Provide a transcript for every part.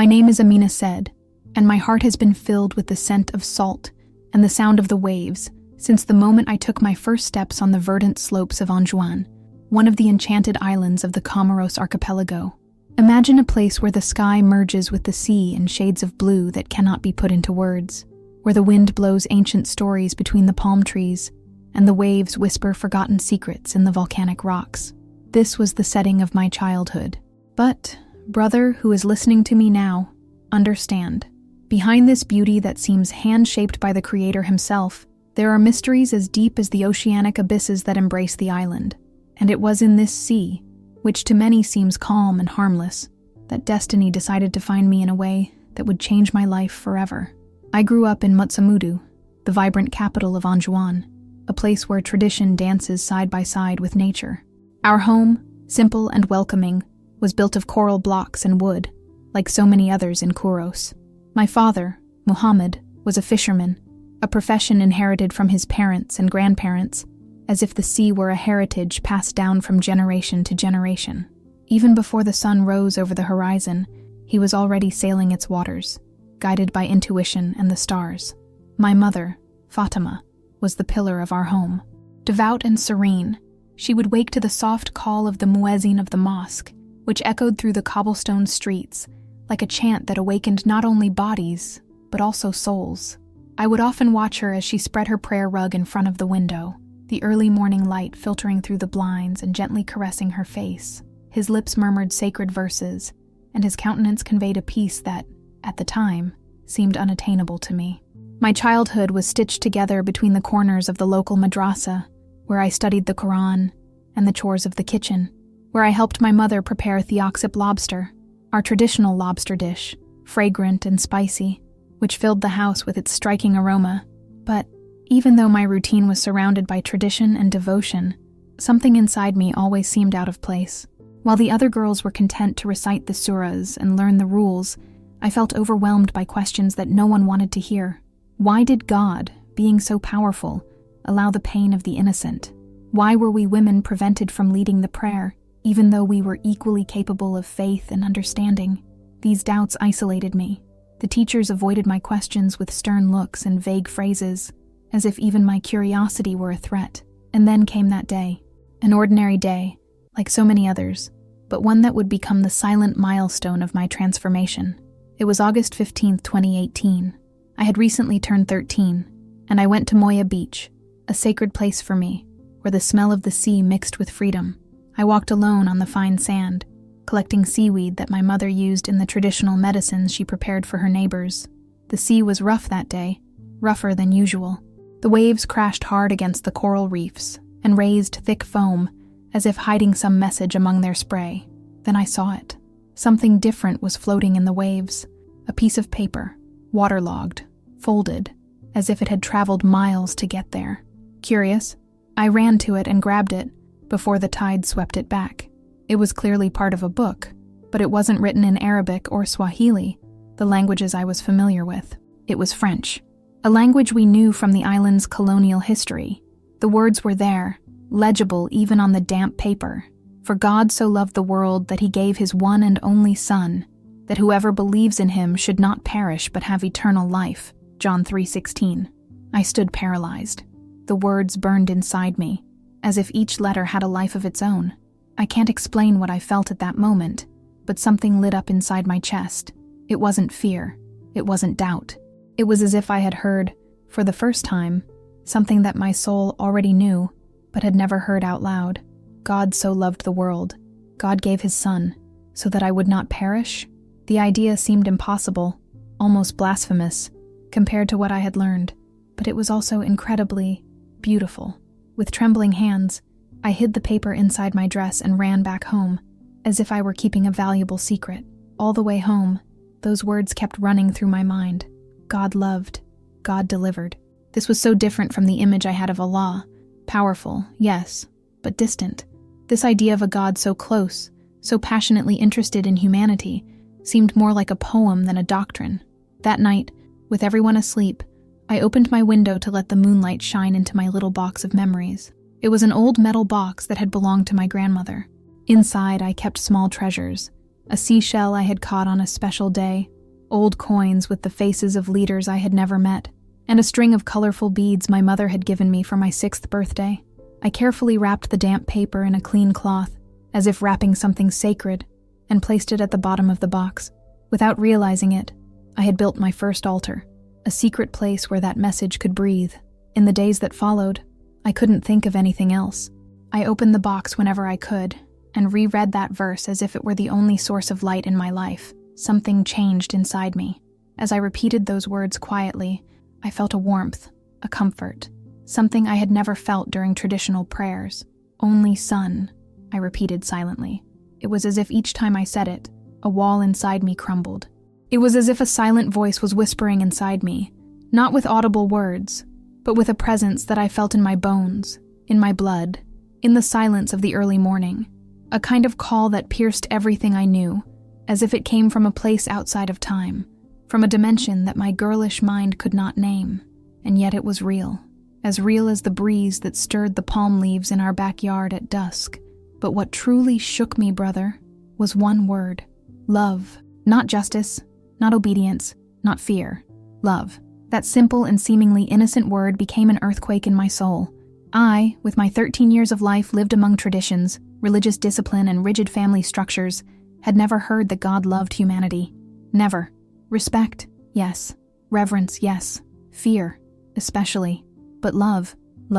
My name is Amina said, and my heart has been filled with the scent of salt and the sound of the waves since the moment I took my first steps on the verdant slopes of Anjouan, one of the enchanted islands of the Comoros archipelago. Imagine a place where the sky merges with the sea in shades of blue that cannot be put into words, where the wind blows ancient stories between the palm trees and the waves whisper forgotten secrets in the volcanic rocks. This was the setting of my childhood. But, brother who is listening to me now, understand. Behind this beauty that seems hand-shaped by the Creator himself, there are mysteries as deep as the oceanic abysses that embrace the island. And it was in this sea, which to many seems calm and harmless, that destiny decided to find me in a way that would change my life forever. I grew up in Mutsamudu, the vibrant capital of Anjouan, a place where tradition dances side by side with nature. Our home, simple and welcoming, was built of coral blocks and wood, like so many others in Kuros. My father, Muhammad, was a fisherman, a profession inherited from his parents and grandparents, as if the sea were a heritage passed down from generation to generation. Even before the sun rose over the horizon, he was already sailing its waters, guided by intuition and the stars. My mother, Fatima, was the pillar of our home. Devout and serene, she would wake to the soft call of the muezzin of the mosque, which echoed through the cobblestone streets, like a chant that awakened not only bodies, but also souls. I would often watch her as she spread her prayer rug in front of the window, the early morning light filtering through the blinds and gently caressing her face. His lips murmured sacred verses, and his countenance conveyed a peace that, at the time, seemed unattainable to me. My childhood was stitched together between the corners of the local madrasa, where I studied the Quran, and the chores of the kitchen, where I helped my mother prepare theoxip lobster, our traditional lobster dish, fragrant and spicy, which filled the house with its striking aroma. But even though my routine was surrounded by tradition and devotion, something inside me always seemed out of place. While the other girls were content to recite the surahs and learn the rules, I felt overwhelmed by questions that no one wanted to hear. Why did God, being so powerful, allow the pain of the innocent? Why were we women prevented from leading the prayer, even though we were equally capable of faith and understanding? These doubts isolated me. The teachers avoided my questions with stern looks and vague phrases, as if even my curiosity were a threat. And then came that day. An ordinary day, like so many others, but one that would become the silent milestone of my transformation. It was August 15th, 2018. I had recently turned 13, and I went to Moya Beach, a sacred place for me, where the smell of the sea mixed with freedom. I walked alone on the fine sand, collecting seaweed that my mother used in the traditional medicines she prepared for her neighbors. The sea was rough that day, rougher than usual. The waves crashed hard against the coral reefs and raised thick foam, as if hiding some message among their spray. Then I saw it. Something different was floating in the waves, a piece of paper, waterlogged, folded, as if it had traveled miles to get there. Curious, I ran to it and grabbed it before the tide swept it back. It was clearly part of a book, but it wasn't written in Arabic or Swahili, the languages I was familiar with. It was French, a language we knew from the island's colonial history. The words were there, legible even on the damp paper. For God so loved the world that he gave his one and only Son, that whoever believes in him should not perish but have eternal life. John 3:16. I stood paralyzed. The words burned inside me, as if each letter had a life of its own. I can't explain what I felt at that moment, but something lit up inside my chest. It wasn't fear. It wasn't doubt. It was as if I had heard, for the first time, something that my soul already knew, but had never heard out loud. God so loved the world. God gave his Son, so that I would not perish? The idea seemed impossible, almost blasphemous, compared to what I had learned, but it was also incredibly beautiful. With trembling hands, I hid the paper inside my dress and ran back home, as if I were keeping a valuable secret. All the way home, those words kept running through my mind. God loved. God delivered. This was so different from the image I had of Allah. Powerful, yes, but distant. This idea of a God so close, so passionately interested in humanity, seemed more like a poem than a doctrine. That night, with everyone asleep, I opened my window to let the moonlight shine into my little box of memories. It was an old metal box that had belonged to my grandmother. Inside, I kept small treasures: a seashell I had caught on a special day, old coins with the faces of leaders I had never met, and a string of colorful beads my mother had given me for my 6th birthday. I carefully wrapped the damp paper in a clean cloth, as if wrapping something sacred, and placed it at the bottom of the box. Without realizing it, I had built my first altar, a secret place where that message could breathe. In the days that followed, I couldn't think of anything else. I opened the box whenever I could, and reread that verse as if it were the only source of light in my life. Something changed inside me. As I repeated those words quietly, I felt a warmth, a comfort, something I had never felt during traditional prayers. "Only Son," I repeated silently. It was as if each time I said it, a wall inside me crumbled. It was as if a silent voice was whispering inside me, not with audible words, but with a presence that I felt in my bones, in my blood, in the silence of the early morning. A kind of call that pierced everything I knew, as if it came from a place outside of time, from a dimension that my girlish mind could not name. And yet it was real as the breeze that stirred the palm leaves in our backyard at dusk. But what truly shook me, brother, was one word: love. Not justice, not obedience, not fear. Love. That simple and seemingly innocent word became an earthquake in my soul. I, with my 13 years of life lived among traditions, religious discipline, and rigid family structures, had never heard that God loved humanity. Never. Respect, yes. Reverence, yes. Fear, especially. But love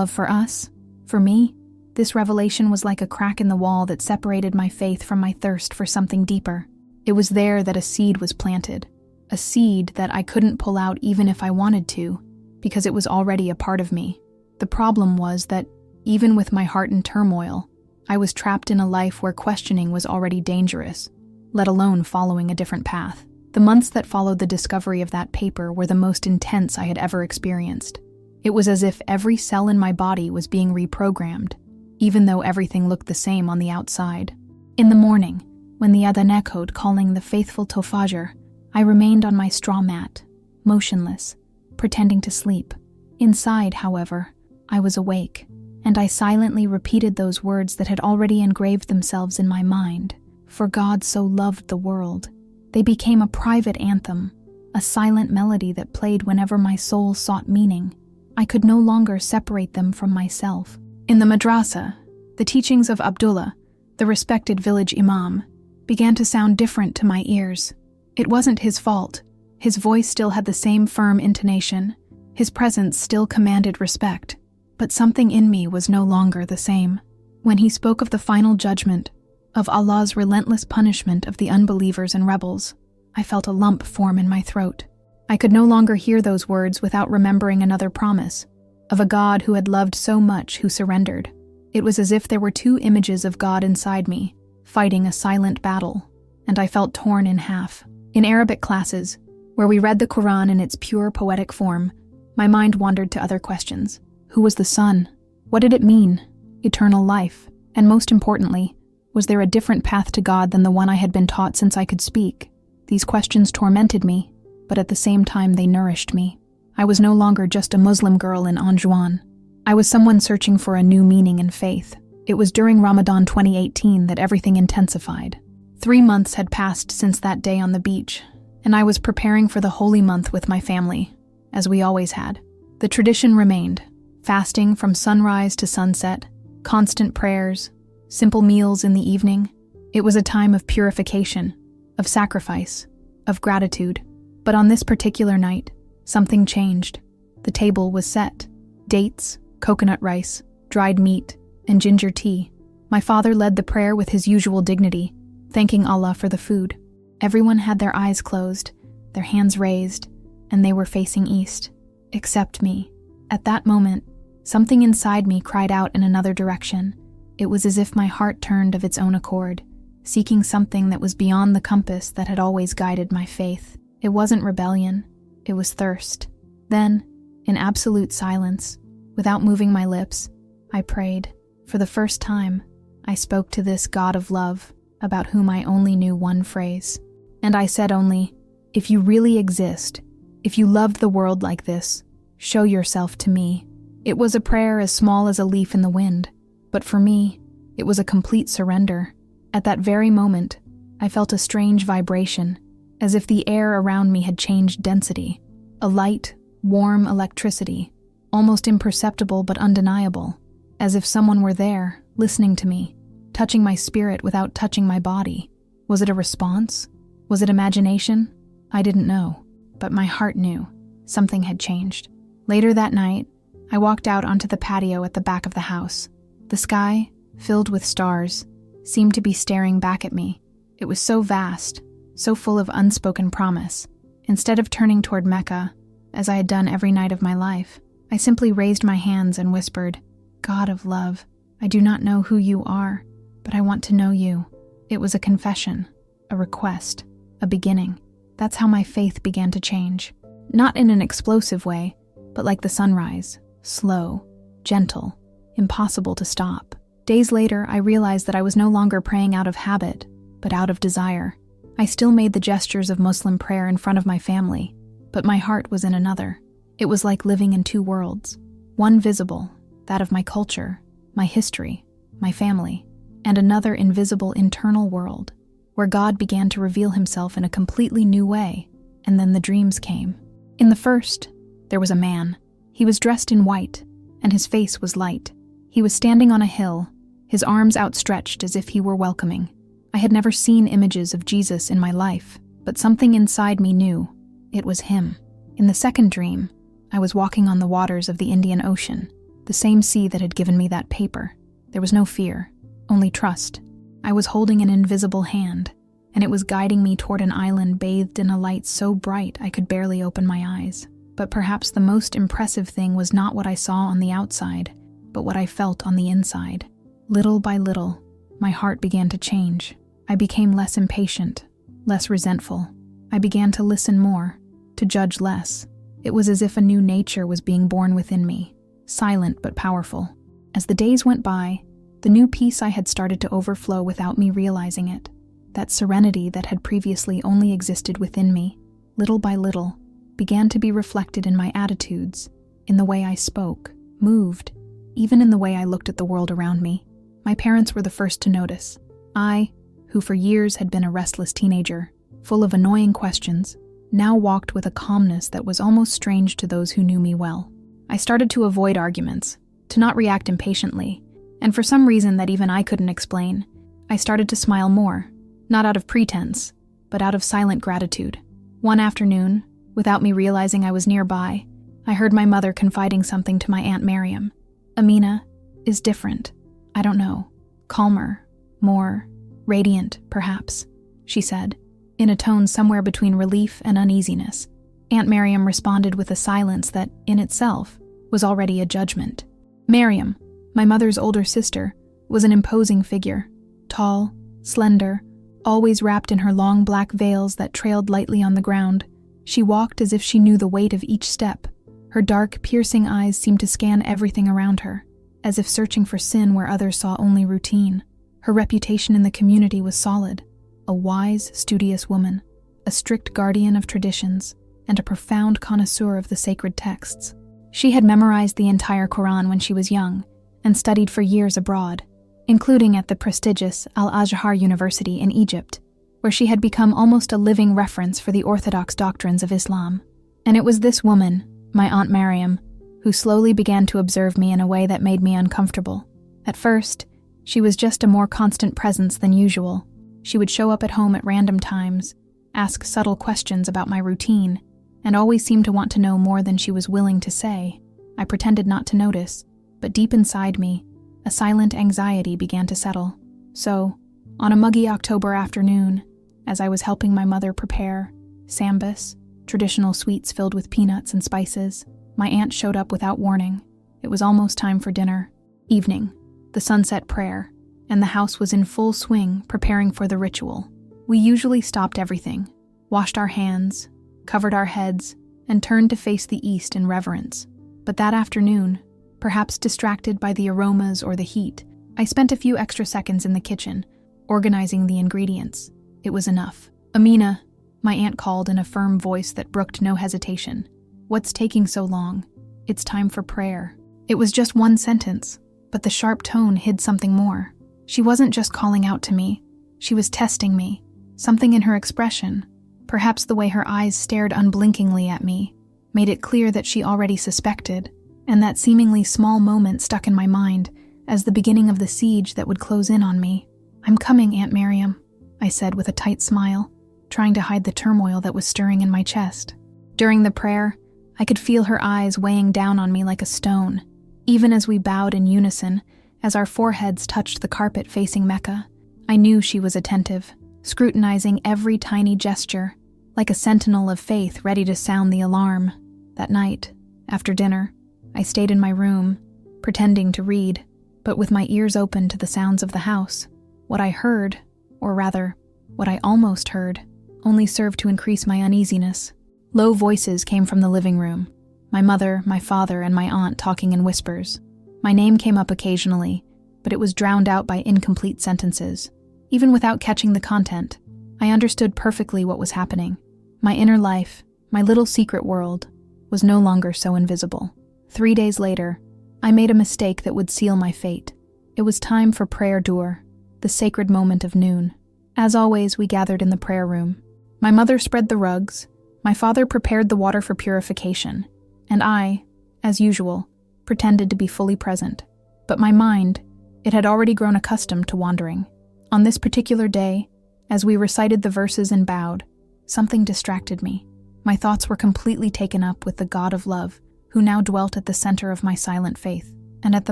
for us, for me, this revelation was like a crack in the wall that separated my faith from my thirst for something deeper. It was there that a seed was planted, a seed that I couldn't pull out even if I wanted to, because it was already a part of me. The problem was that, even with my heart in turmoil, I was trapped in a life where questioning was already dangerous, let alone following a different path. The months that followed the discovery of that paper were the most intense I had ever experienced. It was as if every cell in my body was being reprogrammed, even though everything looked the same on the outside. In the morning, when the adhan echoed calling the faithful to Fajr, I remained on my straw mat, motionless, pretending to sleep. Inside, however, I was awake, and I silently repeated those words that had already engraved themselves in my mind. For God so loved the world. They became a private anthem, a silent melody that played whenever my soul sought meaning. I could no longer separate them from myself. In the madrasa, the teachings of Abdullah, the respected village imam, began to sound different to my ears. It wasn't his fault. His voice still had the same firm intonation. His presence still commanded respect. But something in me was no longer the same. When he spoke of the final judgment, of Allah's relentless punishment of the unbelievers and rebels, I felt a lump form in my throat. I could no longer hear those words without remembering another promise, of a God who had loved so much who surrendered. It was as if there were two images of God inside me, fighting a silent battle, and I felt torn in half. In Arabic classes, where we read the Quran in its pure poetic form, my mind wandered to other questions. Who was the Son? What did it mean? Eternal life. And most importantly, was there a different path to God than the one I had been taught since I could speak? These questions tormented me, but at the same time they nourished me. I was no longer just a Muslim girl in Anjouan. I was someone searching for a new meaning in faith. It was during Ramadan 2018 that everything intensified. 3 months had passed since that day on the beach, and I was preparing for the holy month with my family, as we always had. The tradition remained, fasting from sunrise to sunset, constant prayers, simple meals in the evening. It was a time of purification, of sacrifice, of gratitude. But on this particular night, something changed. The table was set. Dates, coconut rice, dried meat, and ginger tea. My father led the prayer with his usual dignity, thanking Allah for the food. Everyone had their eyes closed, their hands raised, and they were facing east, except me. At that moment, something inside me cried out in another direction. It was as if my heart turned of its own accord, seeking something that was beyond the compass that had always guided my faith. It wasn't rebellion, it was thirst. Then, in absolute silence, without moving my lips, I prayed. For the first time, I spoke to this God of love, about whom I only knew one phrase. And I said only, if you really exist, if you loved the world like this, show yourself to me. It was a prayer as small as a leaf in the wind, but for me, it was a complete surrender. At that very moment, I felt a strange vibration, as if the air around me had changed density. A light, warm electricity, almost imperceptible but undeniable, as if someone were there, listening to me, touching my spirit without touching my body. Was it a response? Was it imagination? I didn't know, but my heart knew. Something had changed. Later that night, I walked out onto the patio at the back of the house. The sky, filled with stars, seemed to be staring back at me. It was so vast, so full of unspoken promise. Instead of turning toward Mecca, as I had done every night of my life, I simply raised my hands and whispered, "God of love, I do not know who you are, but I want to know you." It was a confession, a request, a beginning. That's how my faith began to change. Not in an explosive way, but like the sunrise, slow, gentle, impossible to stop. Days later, I realized that I was no longer praying out of habit, but out of desire. I still made the gestures of Muslim prayer in front of my family, but my heart was in another. It was like living in two worlds. One visible, that of my culture, my history, my family, and another invisible internal world, where God began to reveal himself in a completely new way, and then the dreams came. In the first, there was a man. He was dressed in white, and his face was light. He was standing on a hill, his arms outstretched as if he were welcoming. I had never seen images of Jesus in my life, but something inside me knew it was him. In the second dream, I was walking on the waters of the Indian Ocean, the same sea that had given me that paper. There was no fear, only trust. I was holding an invisible hand, and it was guiding me toward an island bathed in a light so bright I could barely open my eyes. But perhaps the most impressive thing was not what I saw on the outside, but what I felt on the inside. Little by little, my heart began to change. I became less impatient, less resentful. I began to listen more, to judge less. It was as if a new nature was being born within me, silent but powerful. As the days went by, the new peace I had started to overflow without me realizing it. That serenity that had previously only existed within me, little by little, began to be reflected in my attitudes, in the way I spoke, moved, even in the way I looked at the world around me. My parents were the first to notice. I, who for years had been a restless teenager, full of annoying questions, now walked with a calmness that was almost strange to those who knew me well. I started to avoid arguments, to not react impatiently, and for some reason that even I couldn't explain, I started to smile more, not out of pretense, but out of silent gratitude. One afternoon, without me realizing I was nearby, I heard my mother confiding something to my Aunt Miriam. "Amina is different. I don't know. Calmer, more radiant, perhaps," she said, in a tone somewhere between relief and uneasiness. Aunt Miriam responded with a silence that, in itself, was already a judgment. Miriam, my mother's older sister, was an imposing figure, tall, slender, always wrapped in her long black veils that trailed lightly on the ground. She walked as if she knew the weight of each step. Her dark, piercing eyes seemed to scan everything around her, as if searching for sin where others saw only routine. Her reputation in the community was solid, a wise, studious woman, a strict guardian of traditions, and a profound connoisseur of the sacred texts. She had memorized the entire Quran when she was young, and studied for years abroad, including at the prestigious Al-Azhar University in Egypt, where she had become almost a living reference for the orthodox doctrines of Islam. And it was this woman, my Aunt Miriam, who slowly began to observe me in a way that made me uncomfortable. At first, she was just a more constant presence than usual. She would show up at home at random times, ask subtle questions about my routine, and always seemed to want to know more than she was willing to say. I pretended not to notice, but deep inside me, a silent anxiety began to settle. So, on a muggy October afternoon, as I was helping my mother prepare sambas, traditional sweets filled with peanuts and spices, my aunt showed up without warning. It was almost time for dinner. Evening, the sunset prayer, and the house was in full swing preparing for the ritual. We usually stopped everything, washed our hands, covered our heads, and turned to face the east in reverence. But that afternoon, perhaps distracted by the aromas or the heat, I spent a few extra seconds in the kitchen, organizing the ingredients. It was enough. "Amina," my aunt called in a firm voice that brooked no hesitation. "What's taking so long? It's time for prayer." It was just one sentence, but the sharp tone hid something more. She wasn't just calling out to me, she was testing me. Something in her expression, Perhaps the way her eyes stared unblinkingly at me made it clear that she already suspected, and that seemingly small moment stuck in my mind as the beginning of the siege that would close in on me. "I'm coming, Aunt Miriam," I said with a tight smile, trying to hide the turmoil that was stirring in my chest. During the prayer, I could feel her eyes weighing down on me like a stone, even as we bowed in unison as our foreheads touched the carpet facing Mecca. I knew she was attentive, scrutinizing every tiny gesture, like a sentinel of faith ready to sound the alarm. That night, after dinner, I stayed in my room, pretending to read, but with my ears open to the sounds of the house. What I heard, or rather, what I almost heard, only served to increase my uneasiness. Low voices came from the living room, my mother, my father, and my aunt talking in whispers. My name came up occasionally, but it was drowned out by incomplete sentences. Even without catching the content, I understood perfectly what was happening. My inner life, my little secret world, was no longer so invisible. 3 days later, I made a mistake that would seal my fate. It was time for prayer dur, the sacred moment of noon. As always, we gathered in the prayer room. My mother spread the rugs, my father prepared the water for purification, and I, as usual, pretended to be fully present. But my mind, it had already grown accustomed to wandering. On this particular day, as we recited the verses and bowed, something distracted me. My thoughts were completely taken up with the God of love, who now dwelt at the center of my silent faith. And at the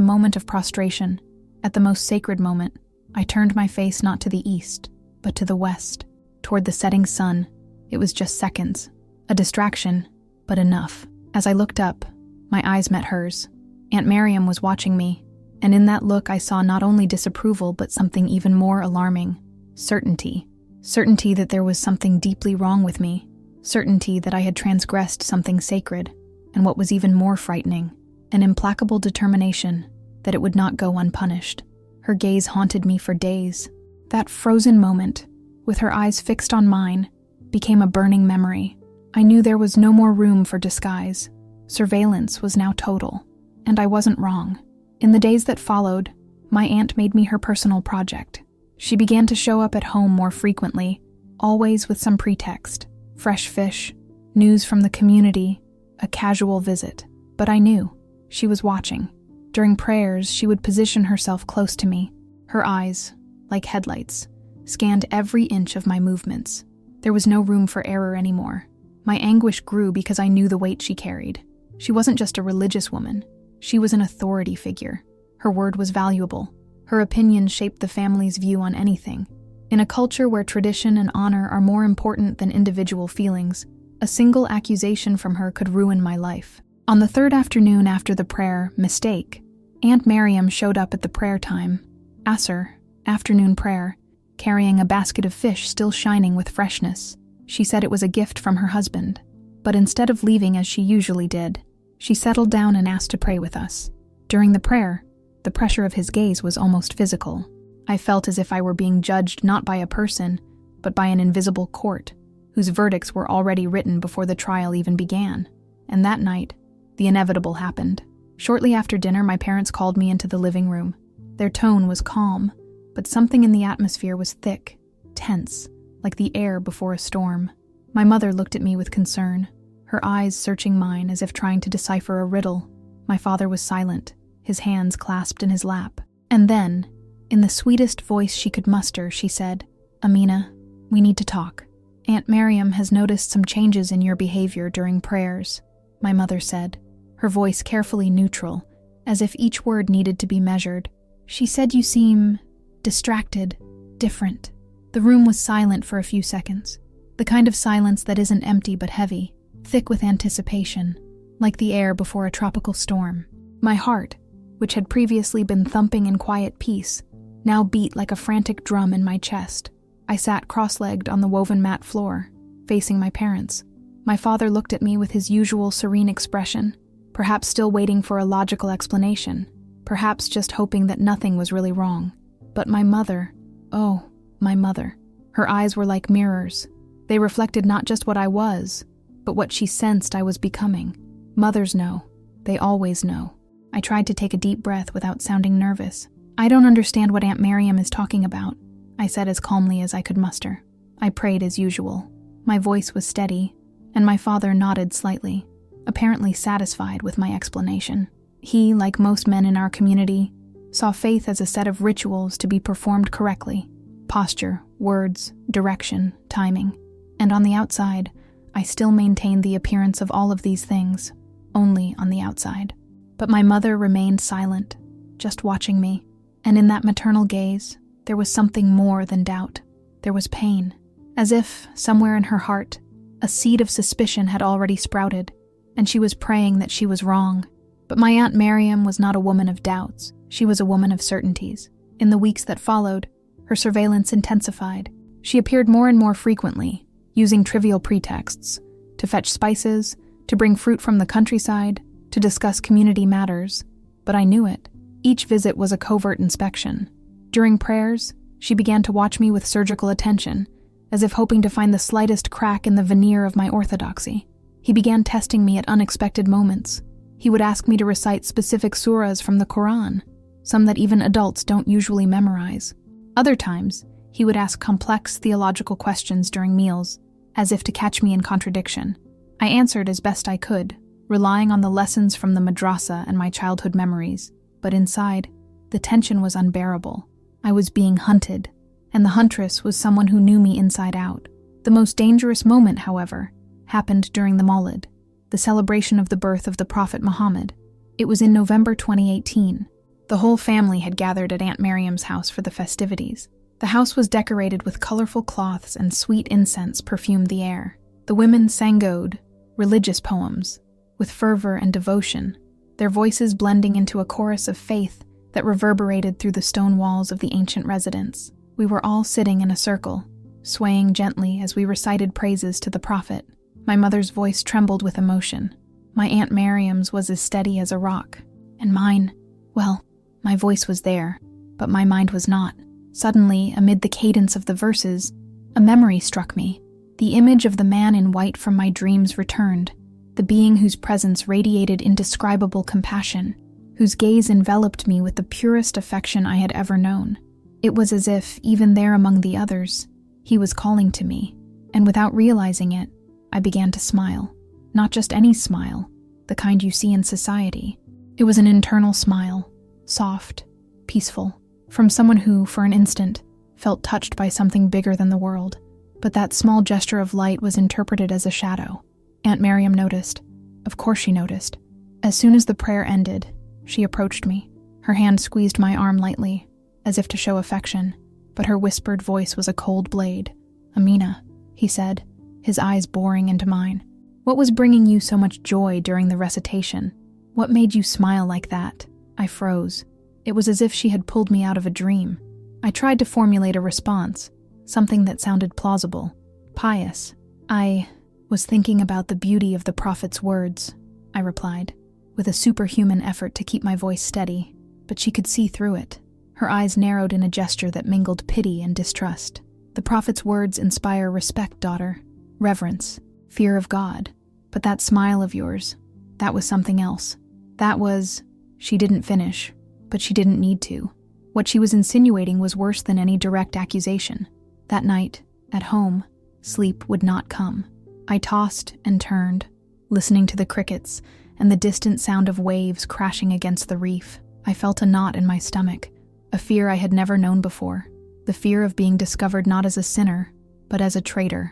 moment of prostration, at the most sacred moment, I turned my face not to the east, but to the west, toward the setting sun. It was just seconds, a distraction, but enough. As I looked up, my eyes met hers. Aunt Miriam was watching me, and in that look I saw not only disapproval but something even more alarming: certainty. Certainty that there was something deeply wrong with me. Certainty that I had transgressed something sacred, and what was even more frightening, an implacable determination that it would not go unpunished. Her gaze haunted me for days. That frozen moment, with her eyes fixed on mine, became a burning memory. I knew there was no more room for disguise. Surveillance was now total, and I wasn't wrong. In the days that followed, my aunt made me her personal project. She began to show up at home more frequently, always with some pretext: fresh fish, news from the community, a casual visit. But I knew she was watching. During prayers, she would position herself close to me. Her eyes, like headlights, scanned every inch of my movements. There was no room for error anymore. My anguish grew because I knew the weight she carried. She wasn't just a religious woman. She was an authority figure. Her word was valuable. Her opinion shaped the family's view on anything. In a culture where tradition and honor are more important than individual feelings, a single accusation from her could ruin my life. On the third afternoon after the prayer, mistake, Aunt Miriam showed up at the prayer time, Asr, afternoon prayer, carrying a basket of fish still shining with freshness. She said it was a gift from her husband. But instead of leaving as she usually did, she settled down and asked to pray with us. During the prayer, the pressure of his gaze was almost physical. I felt as if I were being judged not by a person, but by an invisible court, whose verdicts were already written before the trial even began. And that night, the inevitable happened. Shortly after dinner, my parents called me into the living room. Their tone was calm, but something in the atmosphere was thick, tense, like the air before a storm. My mother looked at me with concern, her eyes searching mine as if trying to decipher a riddle. My father was silent, his hands clasped in his lap. And then, in the sweetest voice she could muster, she said, "Amina, we need to talk. Aunt Miriam has noticed some changes in your behavior during prayers," my mother said, her voice carefully neutral, as if each word needed to be measured. "She said you seem distracted, different." The room was silent for a few seconds, the kind of silence that isn't empty but heavy, thick with anticipation, like the air before a tropical storm. My heart, which had previously been thumping in quiet peace, now beat like a frantic drum in my chest. I sat cross-legged on the woven mat floor, facing my parents. My father looked at me with his usual serene expression, perhaps still waiting for a logical explanation, perhaps just hoping that nothing was really wrong. But my mother, oh, my mother. Her eyes were like mirrors. They reflected not just what I was, but what she sensed I was becoming. Mothers know. They always know. I tried to take a deep breath without sounding nervous. "I don't understand what Aunt Miriam is talking about," I said as calmly as I could muster. I prayed as usual. My voice was steady, and my father nodded slightly, apparently satisfied with my explanation. He, like most men in our community, saw faith as a set of rituals to be performed correctly: posture, words, direction, timing. And on the outside, I still maintained the appearance of all of these things, only on the outside. But my mother remained silent, just watching me, and in that maternal gaze, there was something more than doubt. There was pain, as if, somewhere in her heart, a seed of suspicion had already sprouted, and she was praying that she was wrong. But my Aunt Miriam was not a woman of doubts. She was a woman of certainties. In the weeks that followed, her surveillance intensified. She appeared more and more frequently, using trivial pretexts, to fetch spices, to bring fruit from the countryside, to discuss community matters. But I knew it. Each visit was a covert inspection. During prayers, she began to watch me with surgical attention, as if hoping to find the slightest crack in the veneer of my orthodoxy. He began testing me at unexpected moments. He would ask me to recite specific surahs from the Quran, some that even adults don't usually memorize. Other times, he would ask complex theological questions during meals, as if to catch me in contradiction. I answered as best I could, relying on the lessons from the madrasa and my childhood memories. But inside, the tension was unbearable. I was being hunted, and the huntress was someone who knew me inside out. The most dangerous moment, however, happened during the Mawlid, the celebration of the birth of the Prophet Muhammad. It was in November 2018. The whole family had gathered at Aunt Miriam's house for the festivities. The house was decorated with colorful cloths, and sweet incense perfumed the air. The women sang ode, religious poems, with fervor and devotion, their voices blending into a chorus of faith that reverberated through the stone walls of the ancient residence. We were all sitting in a circle, swaying gently as we recited praises to the Prophet. My mother's voice trembled with emotion. My Aunt Miriam's was as steady as a rock. And mine, well, my voice was there, but my mind was not. Suddenly, amid the cadence of the verses, a memory struck me. The image of the man in white from my dreams returned, the being whose presence radiated indescribable compassion, whose gaze enveloped me with the purest affection I had ever known. It was as if, even there among the others, he was calling to me, and without realizing it, I began to smile. Not just any smile, the kind you see in society. It was an internal smile, soft, peaceful, from someone who, for an instant, felt touched by something bigger than the world. But that small gesture of light was interpreted as a shadow. Aunt Miriam noticed. Of course she noticed. As soon as the prayer ended, she approached me. Her hand squeezed my arm lightly, as if to show affection, but her whispered voice was a cold blade. "Amina," he said, his eyes boring into mine. "What was bringing you so much joy during the recitation? What made you smile like that?" I froze. It was as if she had pulled me out of a dream. I tried to formulate a response, something that sounded plausible, pious. "I was thinking about the beauty of the Prophet's words," I replied, with a superhuman effort to keep my voice steady, but she could see through it. Her eyes narrowed in a gesture that mingled pity and distrust. "The Prophet's words inspire respect, daughter, reverence, fear of God. But that smile of yours, that was something else. That was..." She didn't finish, but she didn't need to. What she was insinuating was worse than any direct accusation. That night, at home, sleep would not come. I tossed and turned, listening to the crickets and the distant sound of waves crashing against the reef. I felt a knot in my stomach, a fear I had never known before. The fear of being discovered not as a sinner, but as a traitor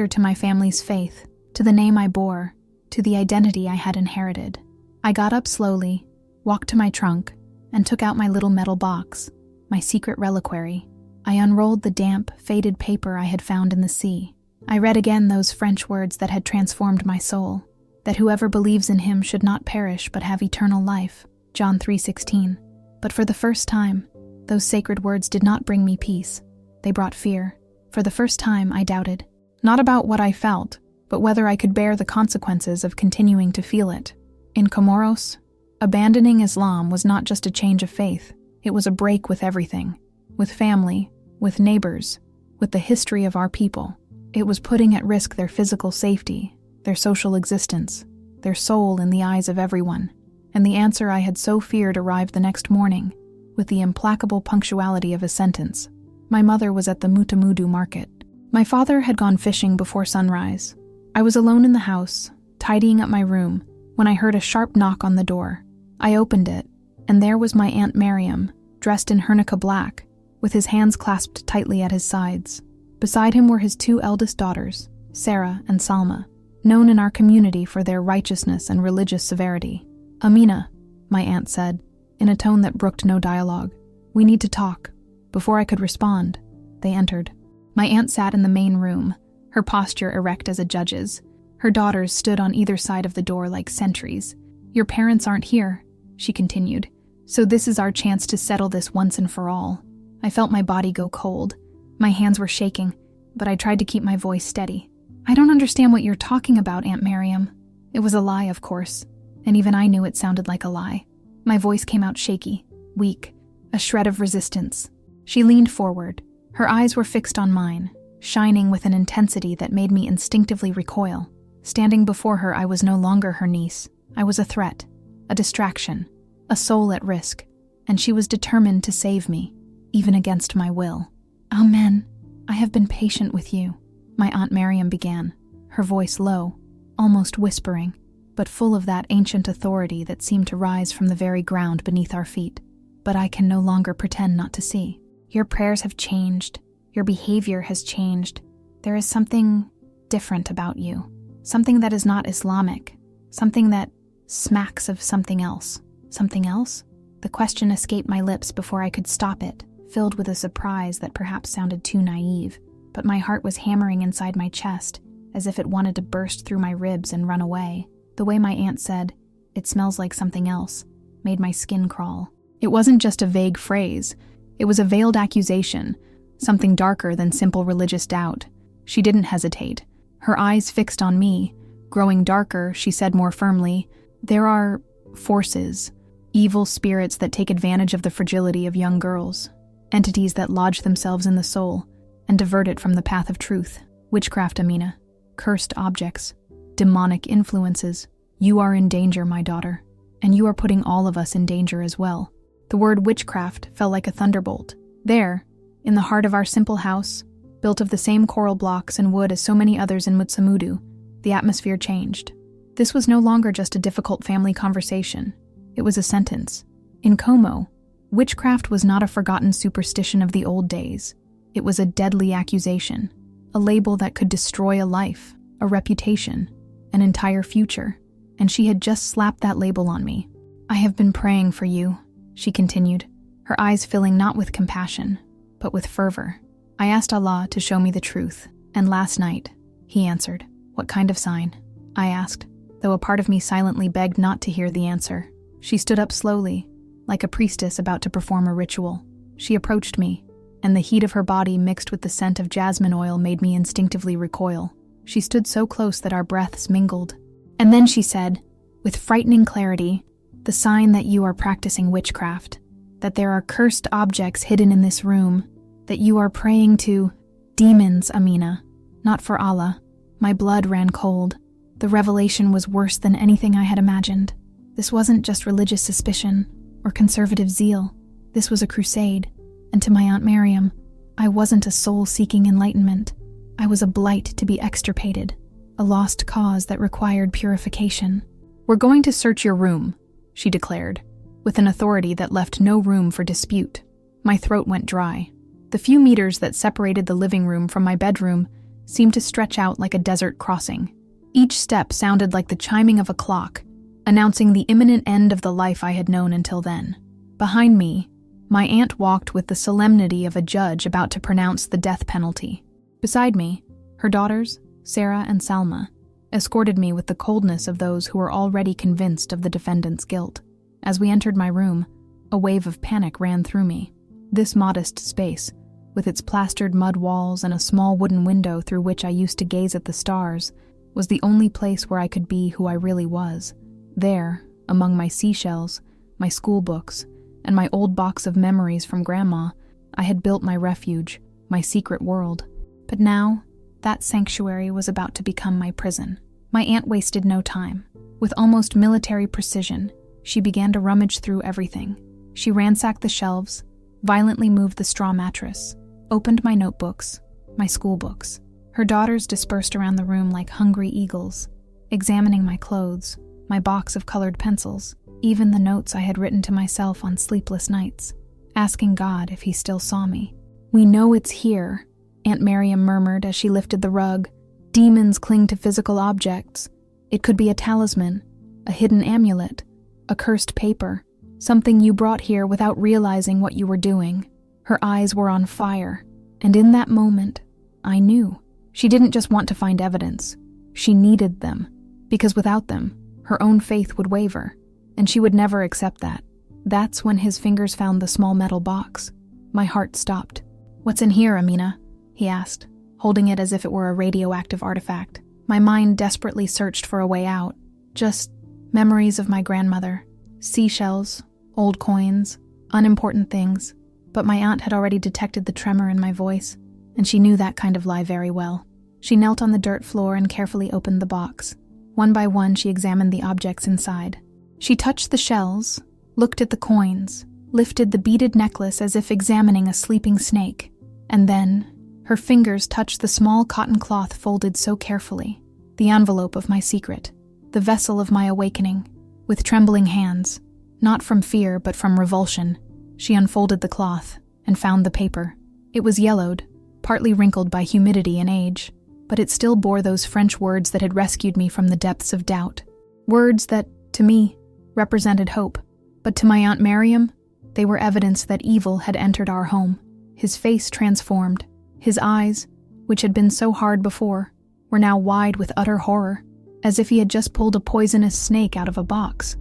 to my family's faith, to the name I bore, to the identity I had inherited. I got up slowly, walked to my trunk, and took out my little metal box, my secret reliquary. I unrolled the damp, faded paper I had found in the sea. I read again those French words that had transformed my soul, that whoever believes in him should not perish but have eternal life, John 3:16. But for the first time, those sacred words did not bring me peace. They brought fear. For the first time, I doubted, not about what I felt, but whether I could bear the consequences of continuing to feel it. In Comoros, abandoning Islam was not just a change of faith, it was a break with everything, with family, with neighbors, with the history of our people. It was putting at risk their physical safety, their social existence, their soul in the eyes of everyone. And the answer I had so feared arrived the next morning, with the implacable punctuality of a sentence. My mother was at the Mutamudu market. My father had gone fishing before sunrise. I was alone in the house, tidying up my room, when I heard a sharp knock on the door. I opened it, and there was my Aunt Miriam, dressed in hernica black, with his hands clasped tightly at his sides. Beside him were his 2 eldest daughters, Sarah and Salma, known in our community for their righteousness and religious severity. "Amina," my aunt said, in a tone that brooked no dialogue. "We need to talk." Before I could respond, they entered. My aunt sat in the main room, her posture erect as a judge's. Her daughters stood on either side of the door like sentries. "Your parents aren't here," she continued, "so this is our chance to settle this once and for all." I felt my body go cold. My hands were shaking, but I tried to keep my voice steady. "I don't understand what you're talking about, Aunt Miriam." It was a lie, of course, and even I knew it sounded like a lie. My voice came out shaky, weak, a shred of resistance. She leaned forward. Her eyes were fixed on mine, shining with an intensity that made me instinctively recoil. Standing before her, I was no longer her niece. I was a threat, a distraction, a soul at risk, and she was determined to save me, even against my will. "Amen. I have been patient with you," my Aunt Miriam began, her voice low, almost whispering, but full of that ancient authority that seemed to rise from the very ground beneath our feet. "But I can no longer pretend not to see. Your prayers have changed. Your behavior has changed. There is something different about you. Something that is not Islamic. Something that smacks of something else." "Something else?" The question escaped my lips before I could stop it, filled with a surprise that perhaps sounded too naive. But my heart was hammering inside my chest, as if it wanted to burst through my ribs and run away. The way my aunt said, "It smells like something else," made my skin crawl. It wasn't just a vague phrase. It was a veiled accusation, something darker than simple religious doubt. She didn't hesitate. Her eyes fixed on me. Growing darker, she said more firmly, "There are forces, evil spirits that take advantage of the fragility of young girls, entities that lodge themselves in the soul and divert it from the path of truth. Witchcraft, Amina. Cursed objects. Demonic influences. You are in danger, my daughter, and you are putting all of us in danger as well." The word witchcraft fell like a thunderbolt. There, in the heart of our simple house, built of the same coral blocks and wood as so many others in Mutsamudu, the atmosphere changed. This was no longer just a difficult family conversation. It was a sentence. In Como, witchcraft was not a forgotten superstition of the old days. It was a deadly accusation, a label that could destroy a life, a reputation, an entire future. And she had just slapped that label on me. "I have been praying for you," she continued, her eyes filling not with compassion, but with fervor. "I asked Allah to show me the truth, and last night, He answered." "What kind of sign?" I asked, though a part of me silently begged not to hear the answer. She stood up slowly, like a priestess about to perform a ritual. She approached me, and the heat of her body mixed with the scent of jasmine oil made me instinctively recoil. She stood so close that our breaths mingled. And then she said, with frightening clarity, "The sign that you are practicing witchcraft, that there are cursed objects hidden in this room, that you are praying to demons, Amina, not for Allah." My blood ran cold. The revelation was worse than anything I had imagined. This wasn't just religious suspicion or conservative zeal. This was a crusade, and to my Aunt Miriam, I wasn't a soul seeking enlightenment. I was a blight to be extirpated, a lost cause that required purification. "We're going to search your room," she declared, with an authority that left no room for dispute. My throat went dry. The few meters that separated the living room from my bedroom seemed to stretch out like a desert crossing. Each step sounded like the chiming of a clock, announcing the imminent end of the life I had known until then. Behind me, my aunt walked with the solemnity of a judge about to pronounce the death penalty. Beside me, her daughters, Sarah and Salma, escorted me with the coldness of those who were already convinced of the defendant's guilt. As we entered my room, a wave of panic ran through me. This modest space, with its plastered mud walls and a small wooden window through which I used to gaze at the stars, was the only place where I could be who I really was. There, among my seashells, my school books, and my old box of memories from Grandma, I had built my refuge, my secret world. But now, that sanctuary was about to become my prison. My aunt wasted no time. With almost military precision, she began to rummage through everything. She ransacked the shelves, violently moved the straw mattress, opened my notebooks, my school books. Her daughters dispersed around the room like hungry eagles, examining my clothes, my box of colored pencils, even the notes I had written to myself on sleepless nights, asking God if he still saw me. "We know it's here," Aunt Miriam murmured as she lifted the rug. "Demons cling to physical objects. It could be a talisman, a hidden amulet, a cursed paper, something you brought here without realizing what you were doing." Her eyes were on fire, and in that moment, I knew. She didn't just want to find evidence. She needed them, because without them, her own faith would waver, and she would never accept that. That's when his fingers found the small metal box. My heart stopped. "What's in here, Amina?" he asked, holding it as if it were a radioactive artifact. My mind desperately searched for a way out. Just memories of my grandmother, seashells, old coins, unimportant things. But my aunt had already detected the tremor in my voice, and she knew that kind of lie very well. She knelt on the dirt floor and carefully opened the box. One by one, she examined the objects inside. She touched the shells, looked at the coins, lifted the beaded necklace as if examining a sleeping snake, and then her fingers touched the small cotton cloth folded so carefully, the envelope of my secret, the vessel of my awakening. With trembling hands, not from fear but from revulsion, she unfolded the cloth and found the paper. It was yellowed, partly wrinkled by humidity and age, but it still bore those French words that had rescued me from the depths of doubt. Words that, to me, represented hope, but to my Aunt Miriam, they were evidence that evil had entered our home. His face transformed. His eyes, which had been so hard before, were now wide with utter horror, as if he had just pulled a poisonous snake out of a box.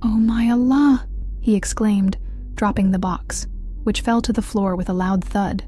"Oh my Allah!" he exclaimed, dropping the box, which fell to the floor with a loud thud.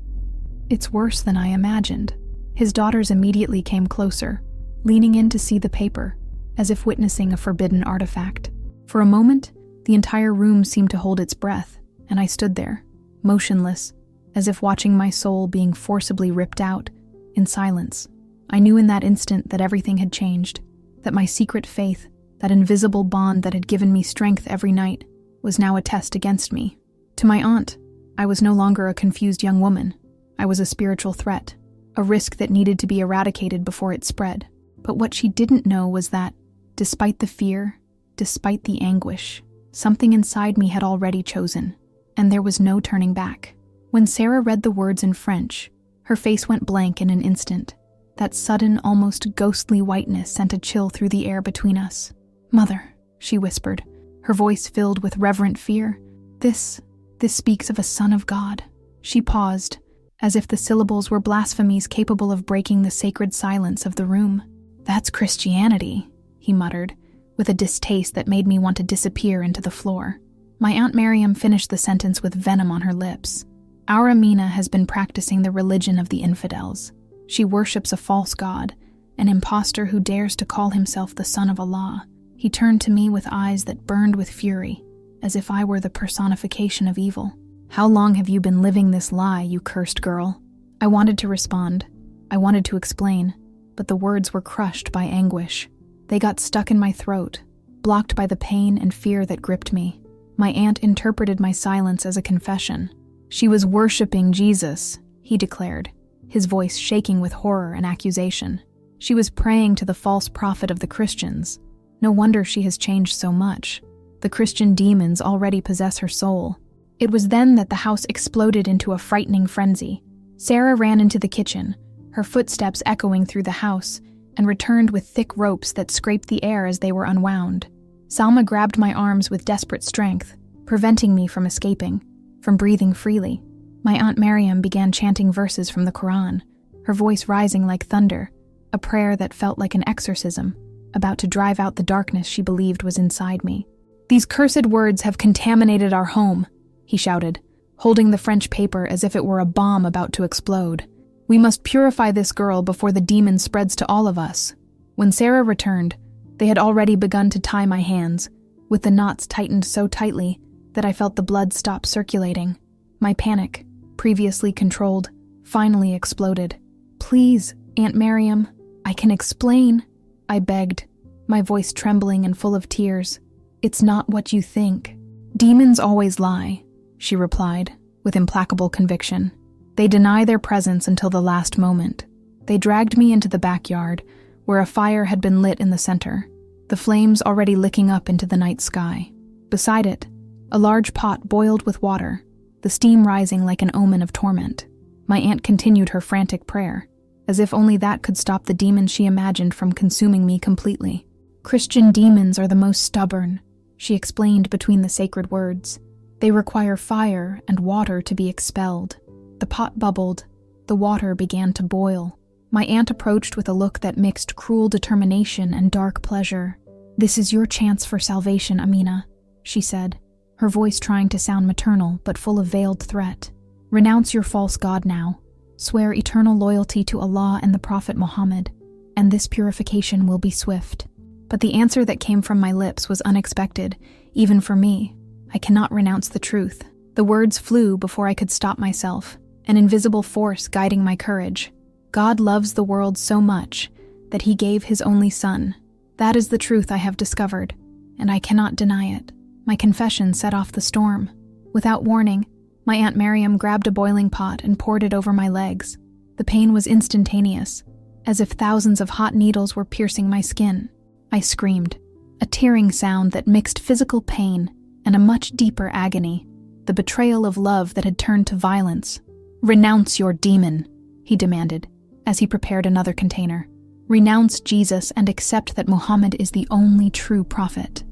"It's worse than I imagined." His daughters immediately came closer, leaning in to see the paper, as if witnessing a forbidden artifact. For a moment, the entire room seemed to hold its breath, and I stood there, motionless, as if watching my soul being forcibly ripped out, in silence. I knew in that instant that everything had changed, that my secret faith, that invisible bond that had given me strength every night, was now a test against me. To my aunt, I was no longer a confused young woman. I was a spiritual threat, a risk that needed to be eradicated before it spread. But what she didn't know was that, despite the fear, despite the anguish, something inside me had already chosen, and there was no turning back. When Sarah read the words in French, her face went blank in an instant. That sudden, almost ghostly whiteness sent a chill through the air between us. "Mother," she whispered, her voice filled with reverent fear, This speaks of a son of God." She paused, as if the syllables were blasphemies capable of breaking the sacred silence of the room. "That's Christianity," he muttered, with a distaste that made me want to disappear into the floor. My Aunt Miriam finished the sentence with venom on her lips. "Our Amina has been practicing the religion of the infidels. She worships a false god, an impostor who dares to call himself the son of Allah." He turned to me with eyes that burned with fury, as if I were the personification of evil. "How long have you been living this lie, you cursed girl?" I wanted to respond. I wanted to explain, but the words were crushed by anguish. They got stuck in my throat, blocked by the pain and fear that gripped me. My aunt interpreted my silence as a confession. "She was worshipping Jesus," he declared, his voice shaking with horror and accusation. "She was praying to the false prophet of the Christians. No wonder she has changed so much. The Christian demons already possess her soul." It was then that the house exploded into a frightening frenzy. Sarah ran into the kitchen, her footsteps echoing through the house, and returned with thick ropes that scraped the air as they were unwound. Salma grabbed my arms with desperate strength, preventing me from escaping, from breathing freely. My Aunt Miriam began chanting verses from the Quran, her voice rising like thunder, a prayer that felt like an exorcism, about to drive out the darkness she believed was inside me. "These cursed words have contaminated our home," he shouted, holding the French paper as if it were a bomb about to explode. "We must purify this girl before the demon spreads to all of us." When Sarah returned, they had already begun to tie my hands, with the knots tightened so tightly that I felt the blood stop circulating. My panic, previously controlled, finally exploded. "Please, Aunt Miriam, I can explain," I begged, my voice trembling and full of tears. "It's not what you think." "Demons always lie," she replied, with implacable conviction. They deny their presence until the last moment. They dragged me into the backyard, where a fire had been lit in the center, the flames already licking up into the night sky. Beside it, a large pot boiled with water, the steam rising like an omen of torment. My aunt continued her frantic prayer, as if only that could stop the demon she imagined from consuming me completely. "Christian demons are the most stubborn," she explained between the sacred words. "They require fire and water to be expelled." The pot bubbled. The water began to boil. My aunt approached with a look that mixed cruel determination and dark pleasure. "This is your chance for salvation, Amina," she said, her voice trying to sound maternal but full of veiled threat. "Renounce your false god now. Swear eternal loyalty to Allah and the Prophet Muhammad, and this purification will be swift." But the answer that came from my lips was unexpected, even for me. "I cannot renounce the truth." The words flew before I could stop myself, an invisible force guiding my courage. "God loves the world so much that he gave his only son. That is the truth I have discovered, and I cannot deny it." My confession set off the storm. Without warning, my Aunt Miriam grabbed a boiling pot and poured it over my legs. The pain was instantaneous, as if thousands of hot needles were piercing my skin. I screamed, a tearing sound that mixed physical pain and a much deeper agony, the betrayal of love that had turned to violence. "Renounce your demon," he demanded, as he prepared another container. "Renounce Jesus and accept that Muhammad is the only true prophet."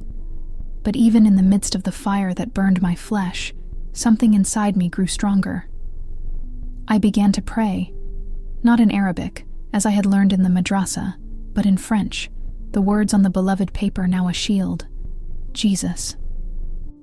But even in the midst of the fire that burned my flesh, something inside me grew stronger. I began to pray, not in Arabic, as I had learned in the madrasa, but in French, the words on the beloved paper now a shield. "Jesus,"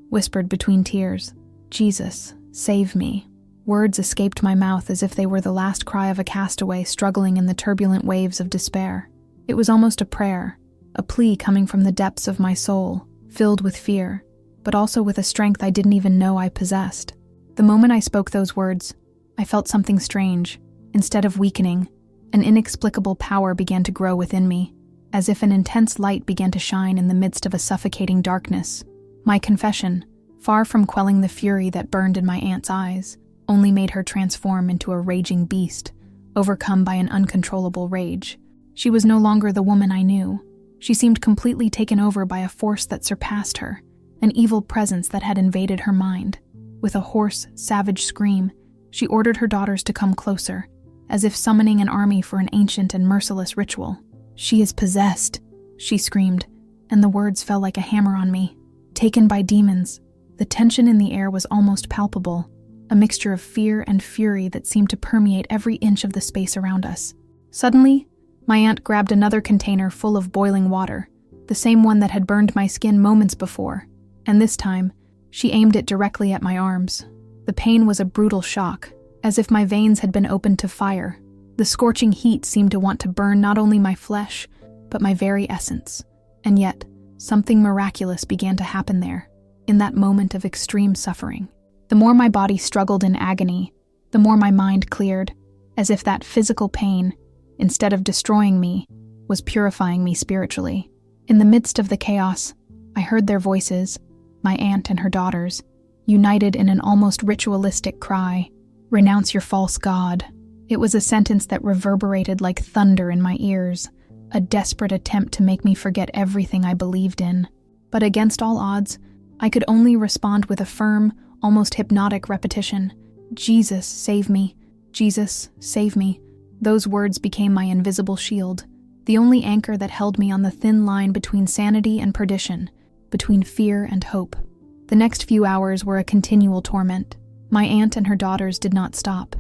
whispered between tears. "Jesus, save me." Words escaped my mouth as if they were the last cry of a castaway struggling in the turbulent waves of despair. It was almost a prayer, a plea coming from the depths of my soul, filled with fear, but also with a strength I didn't even know I possessed. The moment I spoke those words, I felt something strange. Instead of weakening, an inexplicable power began to grow within me, as if an intense light began to shine in the midst of a suffocating darkness. My confession, far from quelling the fury that burned in my aunt's eyes, only made her transform into a raging beast, overcome by an uncontrollable rage. She was no longer the woman I knew. She seemed completely taken over by a force that surpassed her, an evil presence that had invaded her mind. With a hoarse, savage scream, she ordered her daughters to come closer, as if summoning an army for an ancient and merciless ritual. "She is possessed," she screamed, and the words fell like a hammer on me. "Taken by demons." The tension in the air was almost palpable, a mixture of fear and fury that seemed to permeate every inch of the space around us. Suddenly, my aunt grabbed another container full of boiling water, the same one that had burned my skin moments before, and this time, she aimed it directly at my arms. The pain was a brutal shock, as if my veins had been opened to fire. The scorching heat seemed to want to burn not only my flesh, but my very essence. And yet, something miraculous began to happen there, in that moment of extreme suffering. The more my body struggled in agony, the more my mind cleared, as if that physical pain, instead of destroying me, was purifying me spiritually. In the midst of the chaos, I heard their voices, my aunt and her daughters, united in an almost ritualistic cry, "Renounce your false god." It was a sentence that reverberated like thunder in my ears, a desperate attempt to make me forget everything I believed in. But against all odds, I could only respond with a firm, almost hypnotic repetition. "Jesus, save me. Jesus, save me." Those words became my invisible shield, the only anchor that held me on the thin line between sanity and perdition, between fear and hope. The next few hours were a continual torment. My aunt and her daughters did not stop.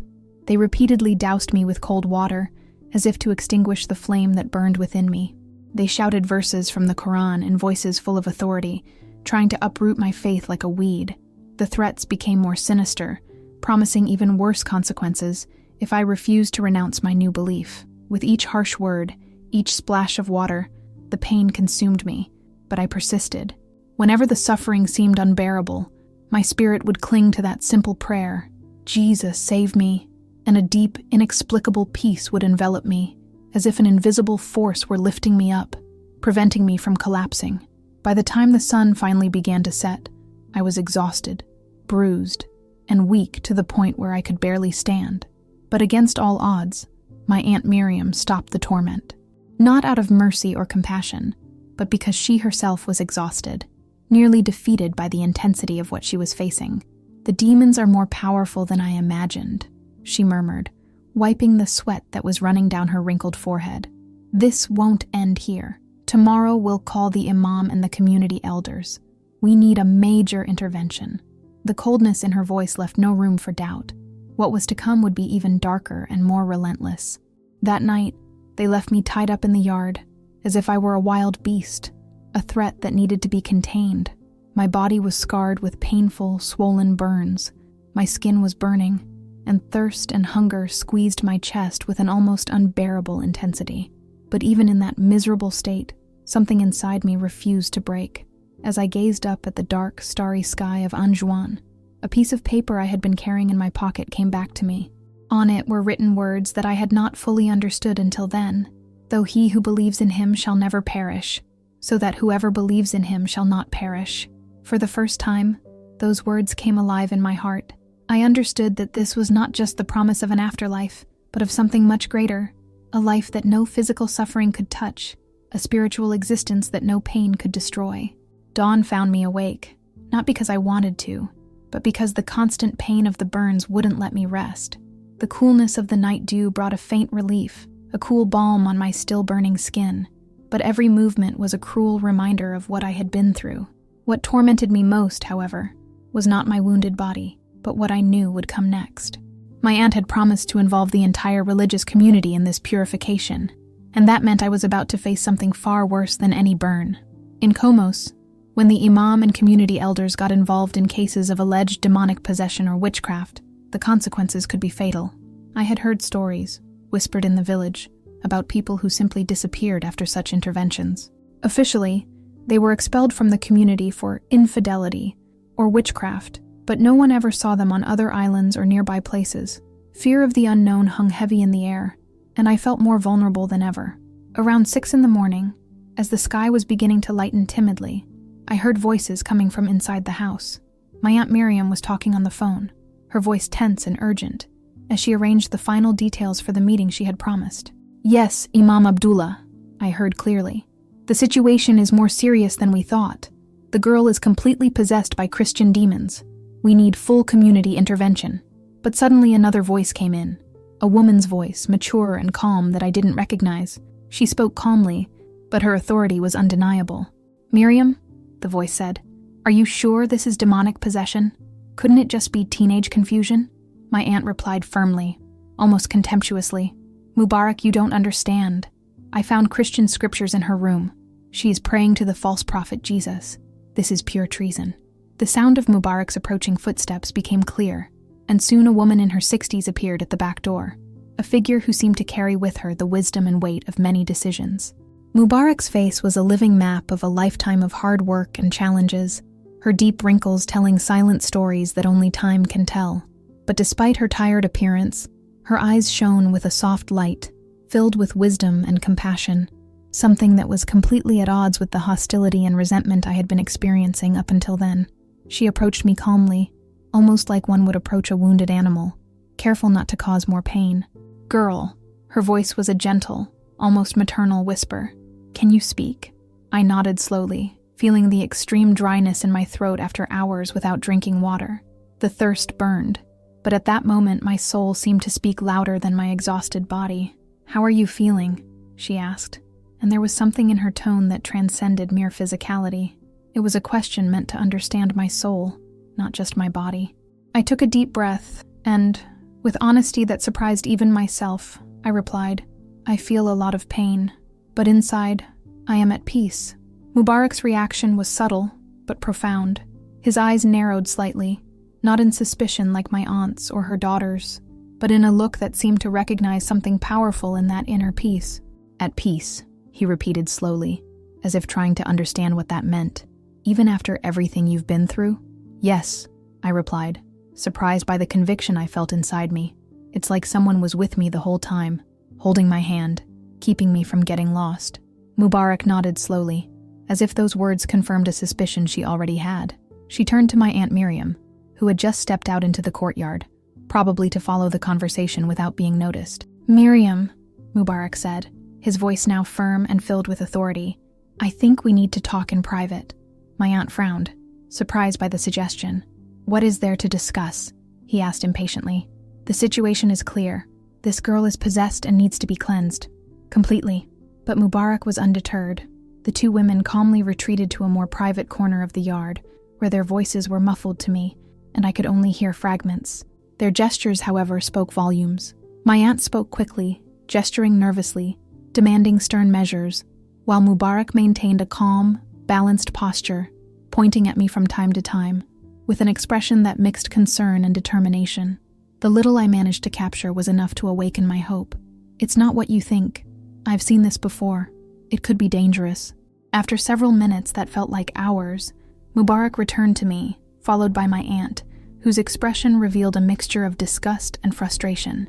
They repeatedly doused me with cold water, as if to extinguish the flame that burned within me. They shouted verses from the Quran in voices full of authority, trying to uproot my faith like a weed. The threats became more sinister, promising even worse consequences if I refused to renounce my new belief. With each harsh word, each splash of water, the pain consumed me, but I persisted. Whenever the suffering seemed unbearable, my spirit would cling to that simple prayer, "Jesus, save me," and a deep, inexplicable peace would envelop me, as if an invisible force were lifting me up, preventing me from collapsing. By the time the sun finally began to set, I was exhausted, bruised, and weak to the point where I could barely stand. But against all odds, my Aunt Miriam stopped the torment. Not out of mercy or compassion, but because she herself was exhausted, nearly defeated by the intensity of what she was facing. "The demons are more powerful than I imagined," she murmured, wiping the sweat that was running down her wrinkled forehead. "This won't end here. Tomorrow we'll call the imam and the community elders. We need a major intervention." The coldness in her voice left no room for doubt. What was to come would be even darker and more relentless. That night, they left me tied up in the yard, as if I were a wild beast, a threat that needed to be contained. My body was scarred with painful, swollen burns. My skin was burning, and thirst and hunger squeezed my chest with an almost unbearable intensity. But even in that miserable state, something inside me refused to break. As I gazed up at the dark, starry sky of Anjouan, a piece of paper I had been carrying in my pocket came back to me. On it were written words that I had not fully understood until then. "Though he who believes in him shall never perish, so that whoever believes in him shall not perish." For the first time, those words came alive in my heart. I understood that this was not just the promise of an afterlife, but of something much greater, a life that no physical suffering could touch, a spiritual existence that no pain could destroy. Dawn found me awake, not because I wanted to, but because the constant pain of the burns wouldn't let me rest. The coolness of the night dew brought a faint relief, a cool balm on my still burning skin, but every movement was a cruel reminder of what I had been through. What tormented me most, however, was not my wounded body, but what I knew would come next. My aunt had promised to involve the entire religious community in this purification, and that meant I was about to face something far worse than any burn. In Komos, when the imam and community elders got involved in cases of alleged demonic possession or witchcraft, the consequences could be fatal. I had heard stories, whispered in the village, about people who simply disappeared after such interventions. Officially, they were expelled from the community for infidelity or witchcraft, but no one ever saw them on other islands or nearby places. Fear of the unknown hung heavy in the air, and I felt more vulnerable than ever. Around 6 a.m, as the sky was beginning to lighten timidly, I heard voices coming from inside the house. My Aunt Miriam was talking on the phone, her voice tense and urgent, as she arranged the final details for the meeting she had promised. "Yes, Imam Abdullah," I heard clearly. "The situation is more serious than we thought. The girl is completely possessed by Christian demons. We need full community intervention." But suddenly another voice came in, a woman's voice, mature and calm, that I didn't recognize. She spoke calmly, but her authority was undeniable. "Miriam," the voice said, "are you sure this is demonic possession? Couldn't it just be teenage confusion?" My aunt replied firmly, almost contemptuously. "Mubarak, you don't understand. I found Christian scriptures in her room. She is praying to the false prophet Jesus. This is pure treason." The sound of Mubarak's approaching footsteps became clear, and soon a woman in her 60s appeared at the back door, a figure who seemed to carry with her the wisdom and weight of many decisions. Mubarak's face was a living map of a lifetime of hard work and challenges, her deep wrinkles telling silent stories that only time can tell. But despite her tired appearance, her eyes shone with a soft light, filled with wisdom and compassion, something that was completely at odds with the hostility and resentment I had been experiencing up until then. She approached me calmly, almost like one would approach a wounded animal, careful not to cause more pain. "Girl," her voice was a gentle, almost maternal whisper. "Can you speak?" I nodded slowly, feeling the extreme dryness in my throat after hours without drinking water. The thirst burned, but at that moment my soul seemed to speak louder than my exhausted body. "How are you feeling?" she asked, and there was something in her tone that transcended mere physicality. It was a question meant to understand my soul, not just my body. I took a deep breath, and, with honesty that surprised even myself, I replied, "I feel a lot of pain, but inside, I am at peace." Mubarak's reaction was subtle, but profound. His eyes narrowed slightly, not in suspicion like my aunt's or her daughter's, but in a look that seemed to recognize something powerful in that inner peace. "At peace," he repeated slowly, as if trying to understand what that meant. "Even after everything you've been through?" "Yes," I replied, surprised by the conviction I felt inside me. It's like someone was with me the whole time, holding my hand, keeping me from getting lost. Mubarak nodded slowly, as if those words confirmed a suspicion she already had. She turned to my Aunt Miriam. who had just stepped out into the courtyard, probably to follow the conversation without being noticed. "Miriam," Mubarak said, his voice now firm and filled with authority, "I think we need to talk in private." My aunt frowned, surprised by the suggestion. "What is there to discuss?" he asked impatiently. "The situation is clear. This girl is possessed and needs to be cleansed. Completely." But Mubarak was undeterred. The two women calmly retreated to a more private corner of the yard, where their voices were muffled to me, and I could only hear fragments. Their gestures, however, spoke volumes. My aunt spoke quickly, gesturing nervously, demanding stern measures, while Mubarak maintained a calm, balanced posture, pointing at me from time to time, with an expression that mixed concern and determination. The little I managed to capture was enough to awaken my hope. "It's not what you think. I've seen this before. It could be dangerous." After several minutes that felt like hours, Mubarak returned to me, followed by my aunt, whose expression revealed a mixture of disgust and frustration.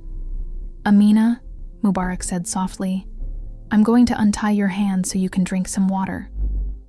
"Amina," Mubarak said softly, "I'm going to untie your hands so you can drink some water.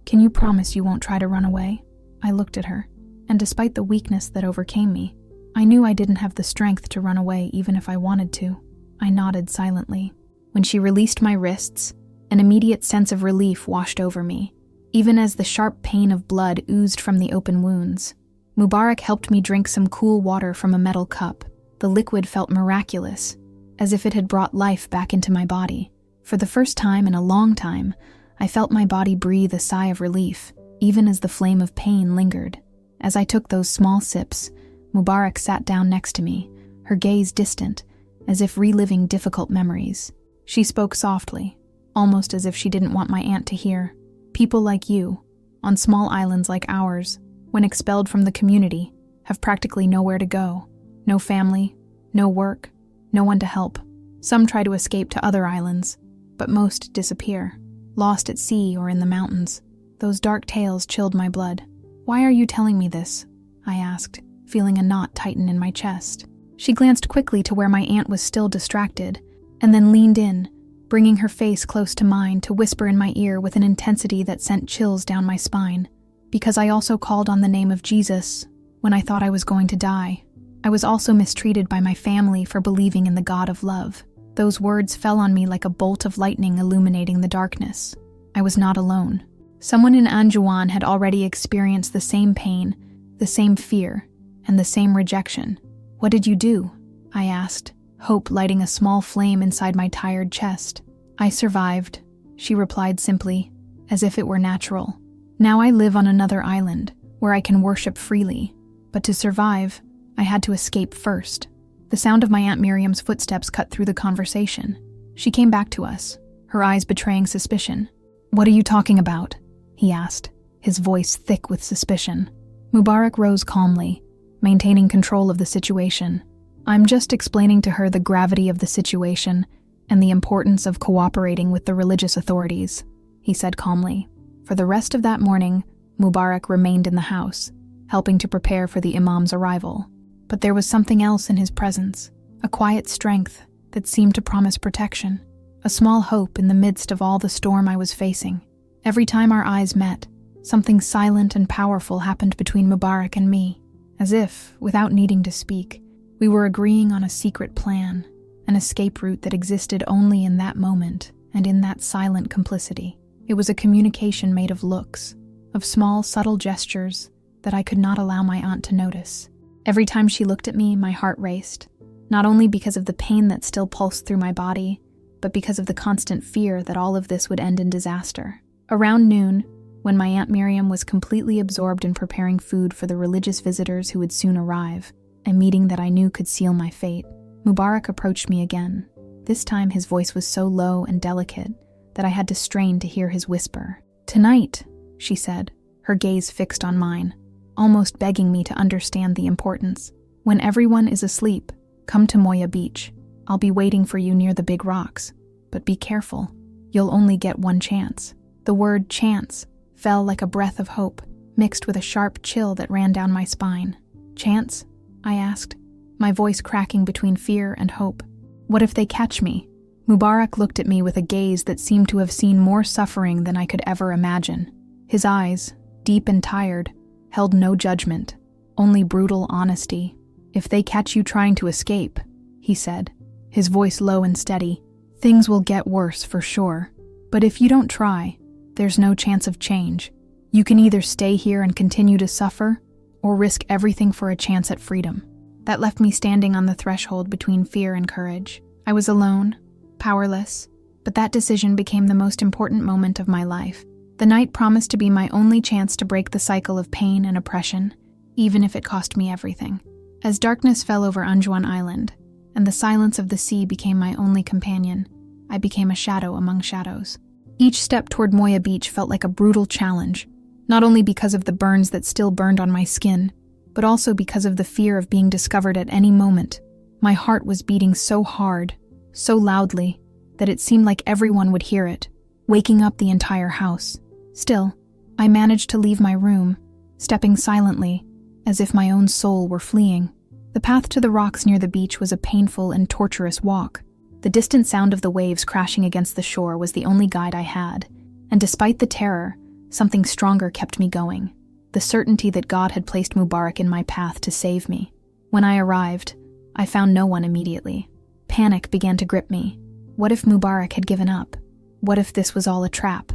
Can you promise you won't try to run away?" I looked at her, and despite the weakness that overcame me, I knew I didn't have the strength to run away even if I wanted to. I nodded silently. When she released my wrists, an immediate sense of relief washed over me, even as the sharp pain of blood oozed from the open wounds. Mubarak helped me drink some cool water from a metal cup. The liquid felt miraculous, as if it had brought life back into my body. For the first time in a long time, I felt my body breathe a sigh of relief, even as the flame of pain lingered. As I took those small sips, Mubarak sat down next to me, her gaze distant, as if reliving difficult memories. She spoke softly, almost as if she didn't want my aunt to hear. "People like you, on small islands like ours, when expelled from the community, have practically nowhere to go. No family, no work, no one to help. Some try to escape to other islands, but most disappear, lost at sea or in the mountains." Those dark tales chilled my blood. "Why are you telling me this?" I asked, feeling a knot tighten in my chest. She glanced quickly to where my aunt was still distracted, and then leaned in, bringing her face close to mine to whisper in my ear with an intensity that sent chills down my spine. "Because I also called on the name of Jesus when I thought I was going to die. I was also mistreated by my family for believing in the God of love." Those words fell on me like a bolt of lightning illuminating the darkness. I was not alone. Someone in Anjouan had already experienced the same pain, the same fear, and the same rejection. "What did you do?" I asked, hope lighting a small flame inside my tired chest. "I survived," she replied simply, as if it were natural. "Now I live on another island, where I can worship freely. But to survive, I had to escape first." The sound of my Aunt Miriam's footsteps cut through the conversation. She came back to us, her eyes betraying suspicion. "What are you talking about?" he asked, his voice thick with suspicion. Mubarak rose calmly, maintaining control of the situation. "I'm just explaining to her the gravity of the situation and the importance of cooperating with the religious authorities," he said calmly. For the rest of that morning, Mubarak remained in the house, helping to prepare for the imam's arrival. But there was something else in his presence, a quiet strength that seemed to promise protection, a small hope in the midst of all the storm I was facing. Every time our eyes met, something silent and powerful happened between Mubarak and me, as if, without needing to speak, we were agreeing on a secret plan, an escape route that existed only in that moment and in that silent complicity. It was a communication made of looks, of small, subtle gestures that I could not allow my aunt to notice. Every time she looked at me, my heart raced, not only because of the pain that still pulsed through my body, but because of the constant fear that all of this would end in disaster. Around noon, when my Aunt Miriam was completely absorbed in preparing food for the religious visitors who would soon arrive, a meeting that I knew could seal my fate, Mubarak approached me again. This time his voice was so low and delicate that I had to strain to hear his whisper. "Tonight," she said, her gaze fixed on mine, almost begging me to understand the importance. "When everyone is asleep, come to Moya Beach. I'll be waiting for you near the big rocks. But be careful. You'll only get one chance." The word chance fell like a breath of hope, mixed with a sharp chill that ran down my spine. "Chance?" I asked, my voice cracking between fear and hope. "What if they catch me?" Mubarak looked at me with a gaze that seemed to have seen more suffering than I could ever imagine. His eyes, deep and tired, held no judgment, only brutal honesty. "If they catch you trying to escape," he said, his voice low and steady, "things will get worse for sure. But if you don't try, there's no chance of change. You can either stay here and continue to suffer, or risk everything for a chance at freedom." That left me standing on the threshold between fear and courage. I was alone, powerless, but that decision became the most important moment of my life. The night promised to be my only chance to break the cycle of pain and oppression, even if it cost me everything. As darkness fell over Anjouan Island, and the silence of the sea became my only companion, I became a shadow among shadows. Each step toward Moya Beach felt like a brutal challenge, not only because of the burns that still burned on my skin, but also because of the fear of being discovered at any moment. My heart was beating so hard, so loudly, that it seemed like everyone would hear it, waking up the entire house. Still, I managed to leave my room, stepping silently, as if my own soul were fleeing. The path to the rocks near the beach was a painful and torturous walk. The distant sound of the waves crashing against the shore was the only guide I had, and despite the terror, something stronger kept me going. The certainty that God had placed Mubarak in my path to save me. When I arrived, I found no one immediately. Panic began to grip me. What if Mubarak had given up? What if this was all a trap?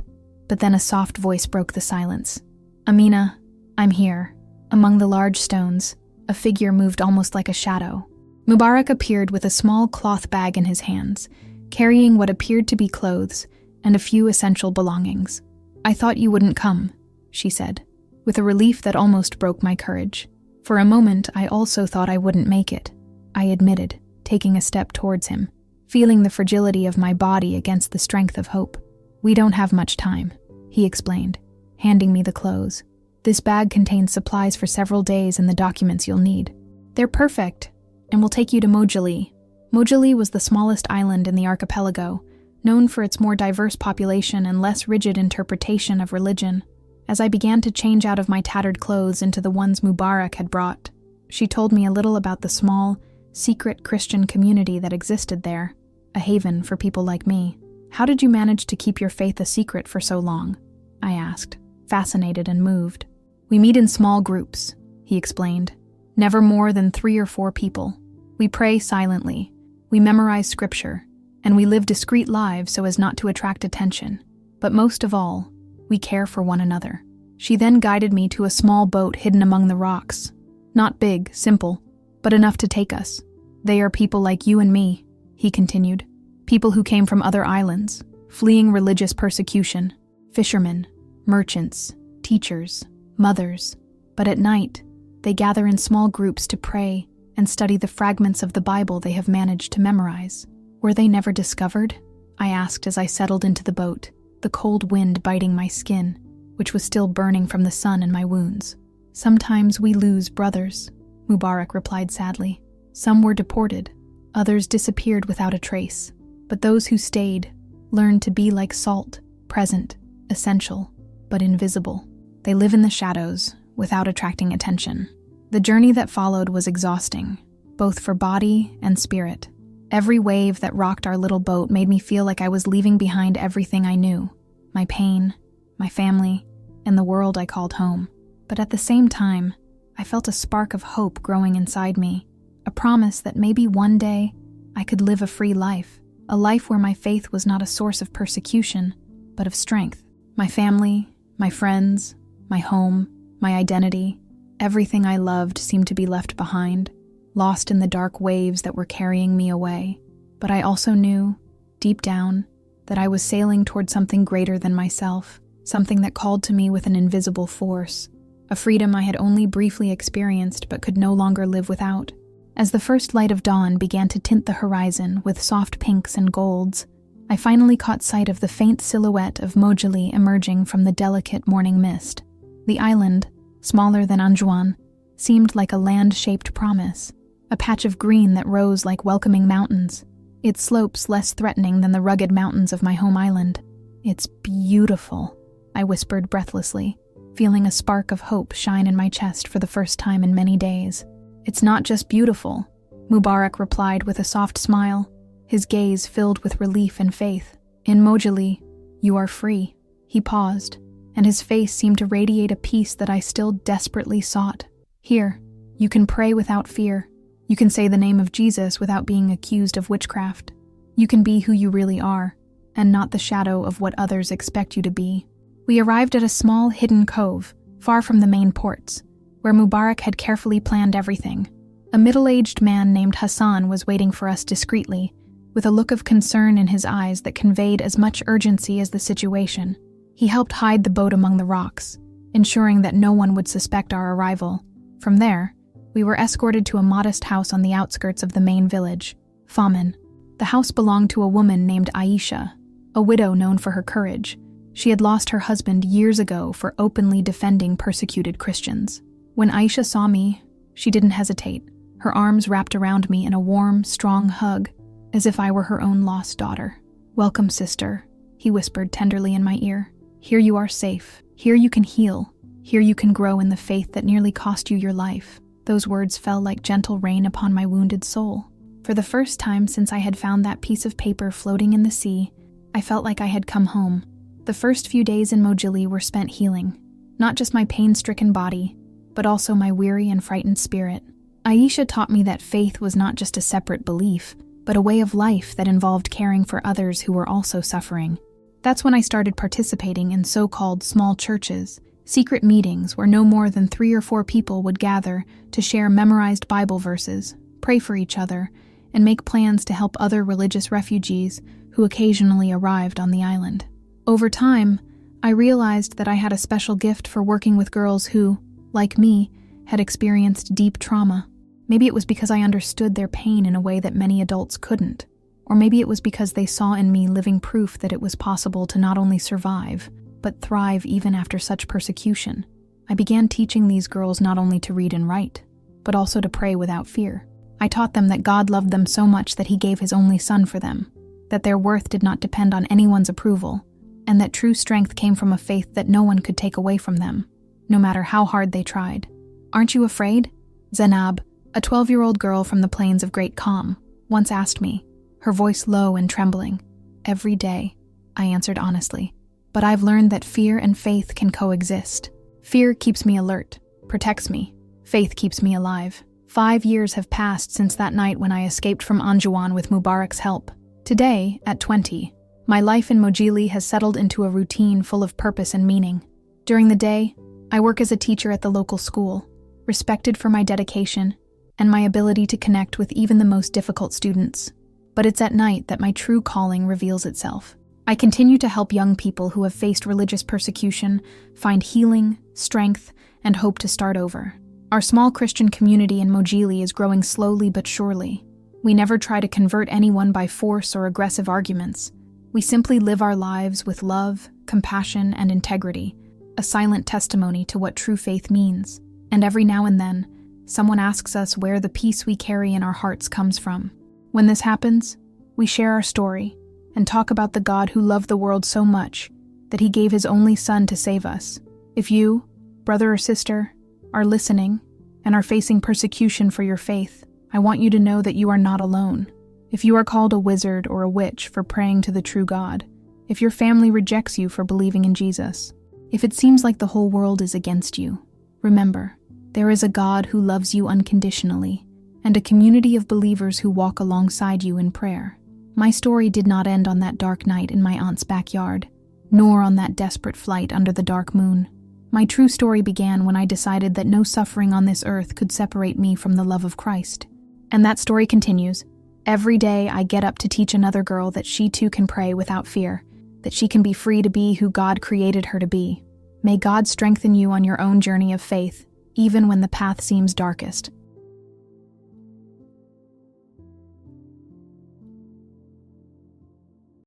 But then a soft voice broke the silence. "Amina, I'm here." Among the large stones, a figure moved almost like a shadow. Mubarak appeared with a small cloth bag in his hands, carrying what appeared to be clothes and a few essential belongings. "I thought you wouldn't come," she said, with a relief that almost broke my courage. For a moment, I also thought I wouldn't make it, I admitted, taking a step towards him, feeling the fragility of my body against the strength of hope. "We don't have much time," he explained, handing me the clothes. "This bag contains supplies for several days and the documents you'll need. They're perfect, and will take you to Mojali." Mojali was the smallest island in the archipelago, known for its more diverse population and less rigid interpretation of religion. As I began to change out of my tattered clothes into the ones Mubarak had brought, she told me a little about the small, secret Christian community that existed there, a haven for people like me. "How did you manage to keep your faith a secret for so long?" I asked, fascinated and moved. "We meet in small groups," he explained, "never more than 3 or 4 people. We pray silently, we memorize scripture, and we live discreet lives so as not to attract attention. But most of all, we care for one another." She then guided me to a small boat hidden among the rocks. "Not big, simple, but enough to take us. They are people like you and me," he continued. "People who came from other islands, fleeing religious persecution. Fishermen, merchants, teachers, mothers. But at night, they gather in small groups to pray and study the fragments of the Bible they have managed to memorize." "Were they never discovered?" I asked as I settled into the boat, the cold wind biting my skin, which was still burning from the sun and my wounds. "Sometimes we lose brothers," Mubarak replied sadly. "Some were deported, others disappeared without a trace. But those who stayed learned to be like salt, present, essential, but invisible. They live in the shadows, without attracting attention." The journey that followed was exhausting, both for body and spirit. Every wave that rocked our little boat made me feel like I was leaving behind everything I knew, my pain, my family, and the world I called home. But at the same time, I felt a spark of hope growing inside me, a promise that maybe one day I could live a free life, a life where my faith was not a source of persecution, but of strength. My family, my friends, my home, my identity, everything I loved seemed to be left behind, lost in the dark waves that were carrying me away. But I also knew, deep down, that I was sailing toward something greater than myself, something that called to me with an invisible force, a freedom I had only briefly experienced but could no longer live without. As the first light of dawn began to tint the horizon with soft pinks and golds, I finally caught sight of the faint silhouette of Mojali emerging from the delicate morning mist. The island, smaller than Anjouan, seemed like a land-shaped promise, a patch of green that rose like welcoming mountains, its slopes less threatening than the rugged mountains of my home island. "It's beautiful," I whispered breathlessly, feeling a spark of hope shine in my chest for the first time in many days. "It's not just beautiful," Mubarak replied with a soft smile, his gaze filled with relief and faith. "In Mojali, you are free." He paused, and his face seemed to radiate a peace that I still desperately sought. "Here, You can pray without fear. You can say the name of Jesus without being accused of witchcraft. You can be who you really are, and not the shadow of what others expect you to be. We arrived at a small hidden cove, far from the main ports, where Mubarak had carefully planned everything. A middle-aged man named Hassan was waiting for us discreetly, with a look of concern in his eyes that conveyed as much urgency as the situation. He helped hide the boat among the rocks, ensuring that no one would suspect our arrival. From there, we were escorted to a modest house on the outskirts of the main village, Famin. The house belonged to a woman named Aisha, a widow known for her courage. She had lost her husband years ago for openly defending persecuted Christians. When Aisha saw me, she didn't hesitate, her arms wrapped around me in a warm, strong hug, as if I were her own lost daughter. "Welcome, sister," he whispered tenderly in my ear. "Here you are safe. Here you can heal. Here you can grow in the faith that nearly cost you your life." Those words fell like gentle rain upon my wounded soul. For the first time since I had found that piece of paper floating in the sea, I felt like I had come home. The first few days in Mojili were spent healing, not just my pain-stricken body, but also my weary and frightened spirit. Aisha taught me that faith was not just a separate belief, but a way of life that involved caring for others who were also suffering. That's when I started participating in so-called small churches, secret meetings where no more than 3 or 4 people would gather to share memorized Bible verses, pray for each other, and make plans to help other religious refugees who occasionally arrived on the island. Over time, I realized that I had a special gift for working with girls who, like me, had experienced deep trauma. Maybe it was because I understood their pain in a way that many adults couldn't. Or maybe it was because they saw in me living proof that it was possible to not only survive, but thrive even after such persecution. I began teaching these girls not only to read and write, but also to pray without fear. I taught them that God loved them so much that He gave His only Son for them, that their worth did not depend on anyone's approval, and that true strength came from a faith that no one could take away from them, no matter how hard they tried. "Aren't you afraid?" Zainab, a 12-year-old girl from the plains of Great Kham, once asked me, her voice low and trembling. "Every day," I answered honestly. "But I've learned that fear and faith can coexist. Fear keeps me alert, protects me. Faith keeps me alive." 5 years have passed since that night when I escaped from Anjouan with Mubarak's help. Today, at 20, my life in Mojili has settled into a routine full of purpose and meaning. During the day, I work as a teacher at the local school, respected for my dedication and my ability to connect with even the most difficult students. But it's at night that my true calling reveals itself. I continue to help young people who have faced religious persecution find healing, strength, and hope to start over. Our small Christian community in Mojili is growing slowly but surely. We never try to convert anyone by force or aggressive arguments. We simply live our lives with love, compassion, and integrity, a silent testimony to what true faith means. And every now and then, someone asks us where the peace we carry in our hearts comes from. When this happens, we share our story and talk about the God who loved the world so much that He gave His only Son to save us. If you, brother or sister, are listening and are facing persecution for your faith, I want you to know that you are not alone. If you are called a wizard or a witch for praying to the true God, if your family rejects you for believing in Jesus, if it seems like the whole world is against you, remember, there is a God who loves you unconditionally and a community of believers who walk alongside you in prayer. My story did not end on that dark night in my aunt's backyard, nor on that desperate flight under the dark moon. My true story began when I decided that no suffering on this earth could separate me from the love of Christ. And that story continues. Every day I get up to teach another girl that she too can pray without fear, that she can be free to be who God created her to be. May God strengthen you on your own journey of faith, even when the path seems darkest.